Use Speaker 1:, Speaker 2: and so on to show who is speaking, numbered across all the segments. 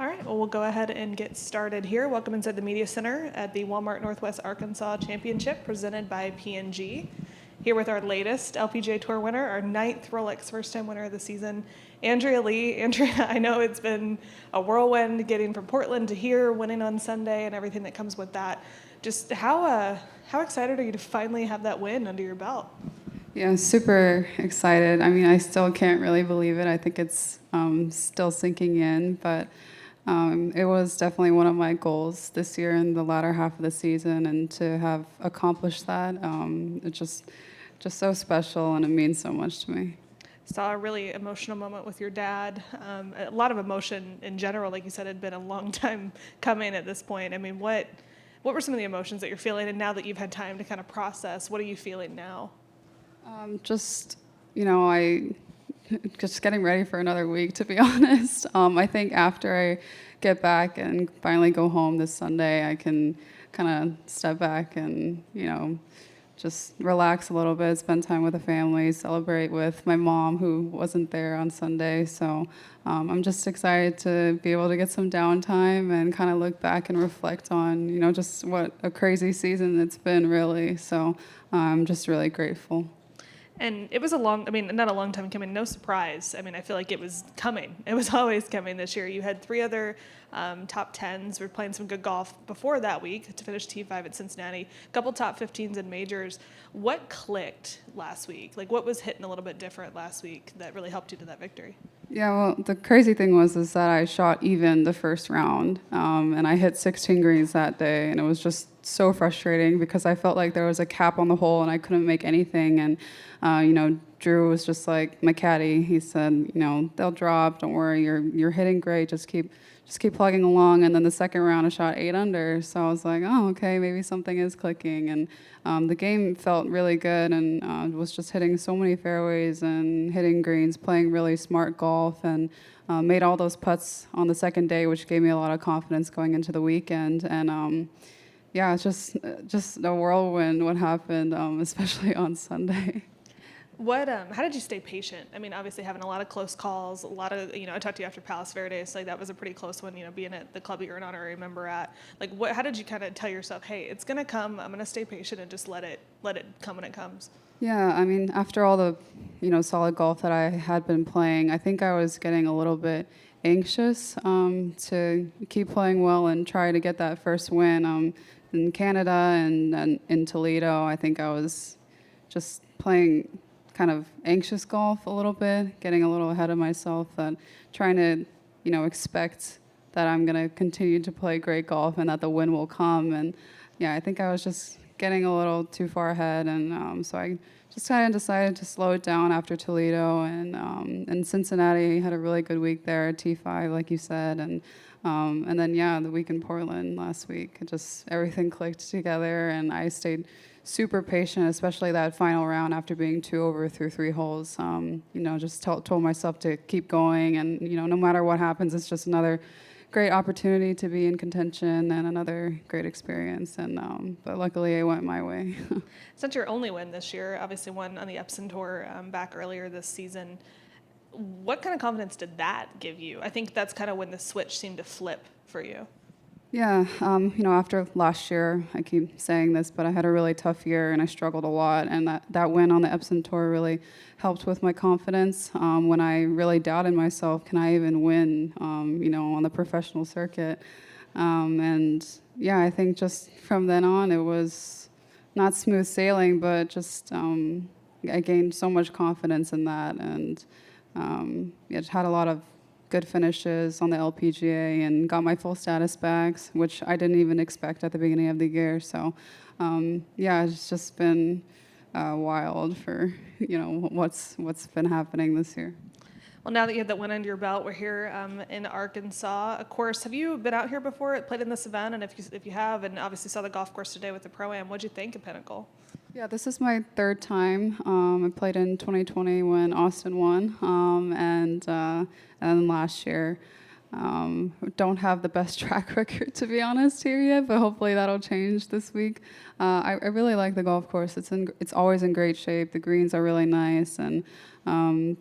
Speaker 1: All right, well, we'll go ahead and get started here. Welcome inside the Media Center at the Walmart Northwest Arkansas Championship presented by P&G. Here with our latest LPGA Tour winner, our 9th Rolex first-time winner of the season, Andrea Lee. Andrea, I know it's been a whirlwind getting from Portland to here, winning on Sunday, and everything that comes with that. Just how excited are you to finally have that win under your belt?
Speaker 2: Yeah, super excited. I mean, I still can't really believe it. I think it's still sinking in, but it was definitely one of my goals this year in the latter half of the season, and to have accomplished that, it's just so special, and it means so much to me.
Speaker 1: Saw a really emotional moment with your dad. A lot of emotion in general, like you said, had been a long time coming at this point. I mean, what were some of the emotions that you're feeling, and now that you've had time to kind of process, what are you feeling now?
Speaker 2: Just getting ready for another week, to be honest. I think after I get back and finally go home this Sunday, I can kind of step back and, just relax a little bit, spend time with the family, celebrate with my mom, who wasn't there on Sunday. So I'm just excited to be able to get some downtime and kind of look back and reflect on, just what a crazy season it's been, really. So I'm just really grateful.
Speaker 1: And it was not a long time coming, no surprise. I mean, I feel like it was coming. It was always coming this year. You had 3 other top 10s. We were playing some good golf before that week to finish T5 at Cincinnati. A couple top 15s in majors. What clicked last week? Like, what was hitting a little bit different last week that really helped you to that victory?
Speaker 2: Yeah, well, the crazy thing is that I shot even the first round, and I hit 16 greens that day, and it was just so frustrating because I felt like there was a cap on the hole and I couldn't make anything. And Drew was just like my caddy. He said, they'll drop. Don't worry, you're hitting great. Just keep plugging along. And then the second round, I shot 8 under. So I was like, oh, okay, maybe something is clicking. And the game felt really good, and was just hitting so many fairways and hitting greens, playing really smart golf, and made all those putts on the second day, which gave me a lot of confidence going into the weekend. And yeah, it's just a whirlwind what happened, especially on Sunday.
Speaker 1: How did you stay patient? I mean, obviously having a lot of close calls, a lot of, I talked to you after Palos Verdes, like that was a pretty close one, being at the club that you're an honorary member at. Like, how did you kind of tell yourself, hey, it's going to come, I'm going to stay patient and just let it come when it comes?
Speaker 2: Yeah, I mean, after all the, solid golf that I had been playing, I think I was getting a little bit anxious to keep playing well and try to get that first win. In Canada and in Toledo, I think I was just playing kind of anxious golf a little bit, getting a little ahead of myself, and trying to, expect that I'm going to continue to play great golf and that the win will come. And yeah, I think I was just getting a little too far ahead, and so I just kind of decided to slow it down after Toledo, and Cincinnati had a really good week there at T5, like you said, and then the week in Portland last week, everything clicked together, and I stayed super patient, especially that final round after being 2 over through 3 holes. Told myself to keep going, and no matter what happens, it's just another great opportunity to be in contention and another great experience. And but luckily, it went my way.
Speaker 1: It's not your only win this year. Obviously, won on the Epson Tour back earlier this season. What kind of confidence did that give you? I think that's kind of when the switch seemed to flip for you.
Speaker 2: Yeah, after last year, I keep saying this, but I had a really tough year and I struggled a lot, and that win on the Epson Tour really helped with my confidence when I really doubted myself, can I even win, on the professional circuit? And yeah, I think just from then on, it was not smooth sailing, but just I gained so much confidence in that, and just had a lot of good finishes on the LPGA and got my full status back, which I didn't even expect at the beginning of the year. So, it's just been wild for what's been happening this year.
Speaker 1: Well, now that you have that win under your belt, we're here in Arkansas. Of course, have you been out here before, played in this event? And if you have, and obviously saw the golf course today with the Pro-Am, what'd you think of Pinnacle?
Speaker 2: Yeah, this is my 3rd time. I played in 2020 when Austin won, and then last year. Don't have the best track record, to be honest, here yet, but hopefully that'll change this week. I really like the golf course. It's always in great shape. The greens are really nice, and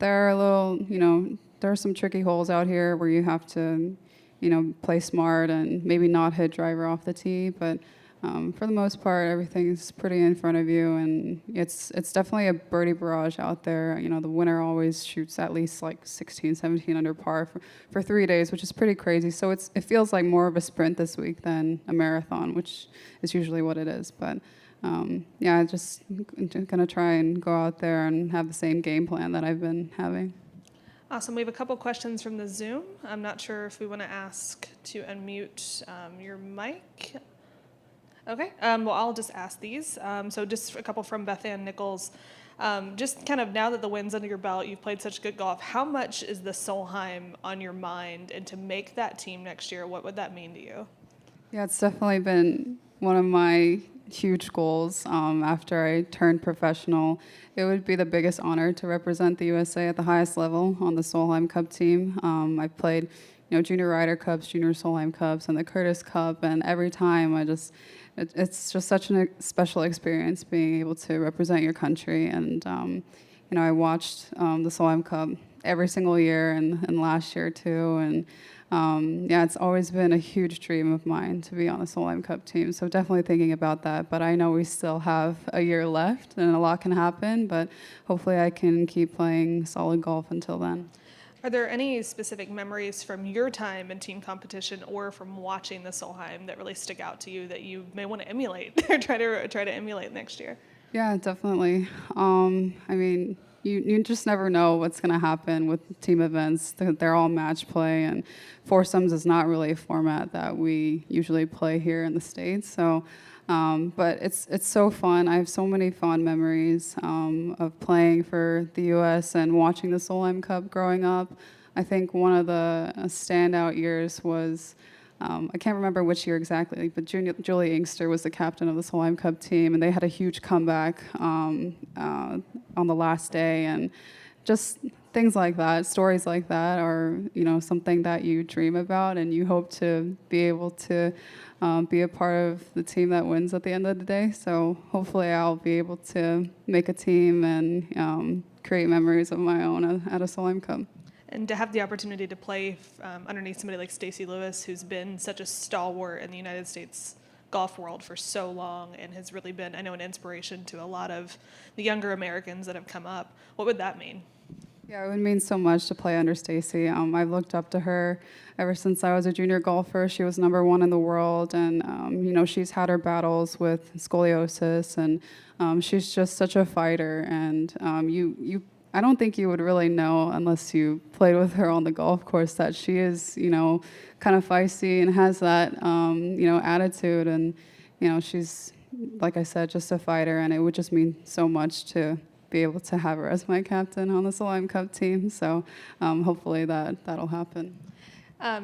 Speaker 2: there are some tricky holes out here where you have to play smart and maybe not hit driver off the tee. But for the most part, everything's pretty in front of you, and it's definitely a birdie barrage out there. The winner always shoots at least like 16, 17 under par for 3 days, which is pretty crazy. So it feels like more of a sprint this week than a marathon, which is usually what it is. But yeah, just gonna try and go out there and have the same game plan that I've been having.
Speaker 1: Awesome. We have a couple questions from the Zoom. I'm not sure if we want to ask to unmute your mic. Okay. Well, I'll just ask these. So just a couple from Beth Ann Nichols. Just kind of now that the win's under your belt, you've played such good golf, how much is the Solheim on your mind? And to make that team next year, what would that mean to you?
Speaker 2: Yeah, it's definitely been one of my huge goals after I turned professional. It would be the biggest honor to represent the USA at the highest level on the Solheim Cup team. I've played Junior Ryder Cups, Junior Solheim Cups, and the Curtis Cup, and every time it's just such a special experience being able to represent your country. And I watched the Solheim Cup every single year, and last year too. And yeah, it's always been a huge dream of mine to be on the Solheim Cup team. So definitely thinking about that. But I know we still have a year left, and a lot can happen. But hopefully, I can keep playing solid golf until then.
Speaker 1: Are there any specific memories from your time in team competition or from watching the Solheim that really stick out to you that you may want to emulate or try to emulate next year?
Speaker 2: Yeah, definitely. I mean, you just never know what's going to happen with team events. They're all match play, and foursomes is not really a format that we usually play here in the States. So, but it's so fun. I have so many fond memories of playing for the U.S. and watching the Solheim Cup growing up. I think one of the standout years was, I can't remember which year exactly, but Julie Inkster was the captain of the Solheim Cup team, and they had a huge comeback on the last day, and just things like that, stories like that are, something that you dream about, and you hope to be able to be a part of the team that wins at the end of the day. So hopefully I'll be able to make a team and create memories of my own at a Solheim Cup.
Speaker 1: And to have the opportunity to play underneath somebody like Stacy Lewis, who's been such a stalwart in the United States golf world for so long and has really been, I know, an inspiration to a lot of the younger Americans that have come up, what would that mean?
Speaker 2: Yeah, it would mean so much to play under Stacy. I've looked up to her ever since I was a junior golfer. She was #1 in the world, and she's had her battles with scoliosis, and she's just such a fighter. And I don't think you would really know unless you played with her on the golf course that she is, kind of feisty and has that, attitude. And she's, like I said, just a fighter, and it would just mean so much to be able to have her as my captain on the Solheim Cup team. So hopefully that'll happen.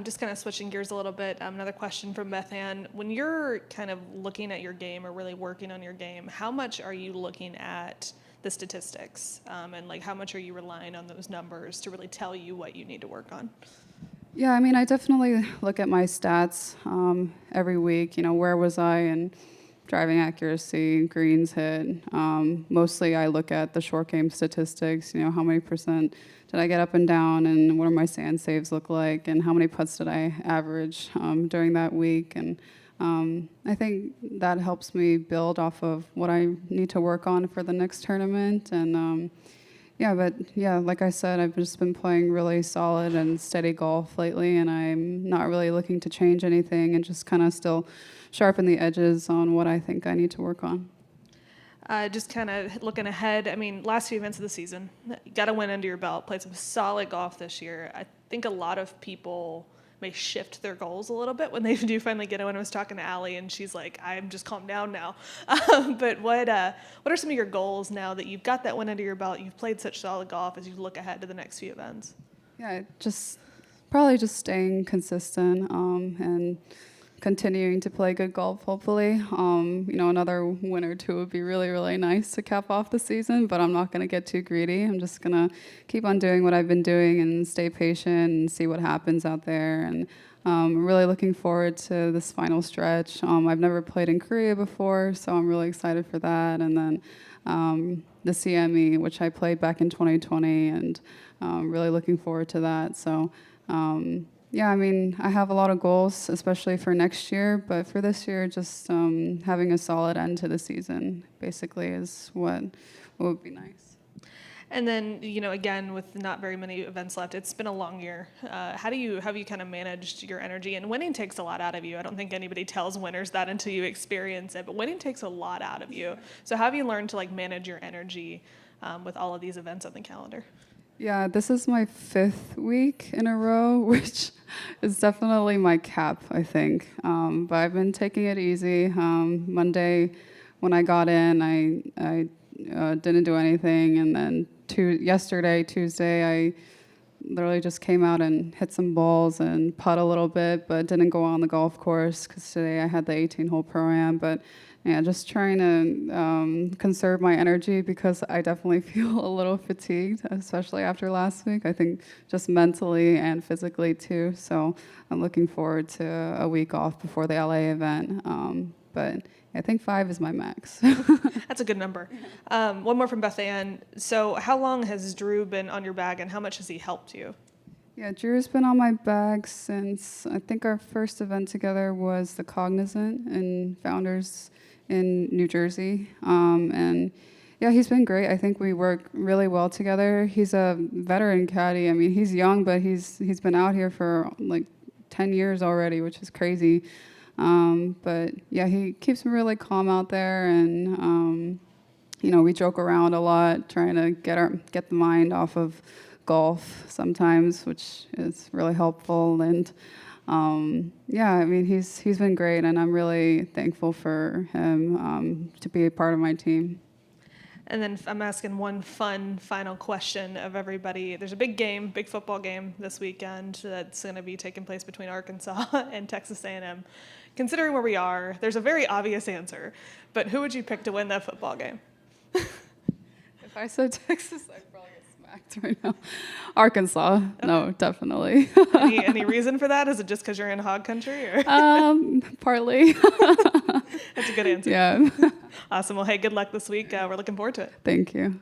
Speaker 1: Just kind of switching gears a little bit, another question from Beth Ann. When you're kind of looking at your game or really working on your game, how much are you looking at the statistics? And like how much are you relying on those numbers to really tell you what you need to work on?
Speaker 2: Yeah, I mean, I definitely look at my stats every week. Where was I in driving accuracy, greens hit. Mostly I look at the short game statistics, how many percent did I get up and down, and what do my sand saves look like, and how many putts did I average during that week. And I think that helps me build off of what I need to work on for the next tournament. And like I said, I've just been playing really solid and steady golf lately, and I'm not really looking to change anything and just kind of still sharpen the edges on what I think I need to work on.
Speaker 1: Just kind of looking ahead, I mean, last few events of the season, you got a win under your belt, played some solid golf this year. I think a lot of people may shift their goals a little bit when they do finally get a win. I was talking to Allie, and she's like, I'm just calmed down now. But what are some of your goals now that you've got that win under your belt, you've played such solid golf as you look ahead to the next few events? Yeah,
Speaker 2: probably just staying consistent and continuing to play good golf, hopefully. Another win or two would be really, really nice to cap off the season, but I'm not going to get too greedy. I'm just going to keep on doing what I've been doing and stay patient and see what happens out there. And I'm really looking forward to this final stretch. I've never played in Korea before, so I'm really excited for that. And then the CME, which I played back in 2020, and really looking forward to that. So Yeah, I mean, I have a lot of goals, especially for next year. But for this year, just having a solid end to the season, basically, is what would be nice.
Speaker 1: And then, again, with not very many events left, it's been a long year. How have you kind of managed your energy? And winning takes a lot out of you. I don't think anybody tells winners that until you experience it, but winning takes a lot out of you. So how have you learned to manage your energy with all of these events on the calendar?
Speaker 2: Yeah, this is my 5th week in a row, which is definitely my cap, I think. But I've been taking it easy. Monday, when I got in, I didn't do anything, and then Tuesday, I literally just came out and hit some balls and putt a little bit, but didn't go on the golf course because today I had the 18-hole pro-am. But yeah, just trying to conserve my energy because I definitely feel a little fatigued, especially after last week. I think just mentally and physically too. So I'm looking forward to a week off before the LA event. But I think 5 is my max.
Speaker 1: That's a good number. One more from Beth Ann. So how long has Drew been on your bag, and how much has he helped you?
Speaker 2: Yeah, Drew's been on my bag since I think our first event together was the Cognizant in Founders in New Jersey. And yeah, he's been great. I think we work really well together. He's a veteran caddy. I mean, he's young, but he's been out here for 10 years already, which is crazy. But yeah, he keeps me really calm out there, and we joke around a lot, trying to get the mind off of golf sometimes, which is really helpful. And yeah, I mean, he's been great, and I'm really thankful for him to be a part of my team.
Speaker 1: And then I'm asking one fun final question of everybody. There's a big football game this weekend that's going to be taking place between Arkansas and Texas A&M. Considering where we are, there's a very obvious answer, but who would you pick to win that football game?
Speaker 2: If I said Texas, I'd probably get smacked right now. Arkansas, okay. No, definitely.
Speaker 1: Any reason for that? Is it just because you're in hog country? Or?
Speaker 2: Partly.
Speaker 1: That's a good answer.
Speaker 2: Yeah.
Speaker 1: Awesome. Well, hey, good luck this week. We're looking forward to it.
Speaker 2: Thank you.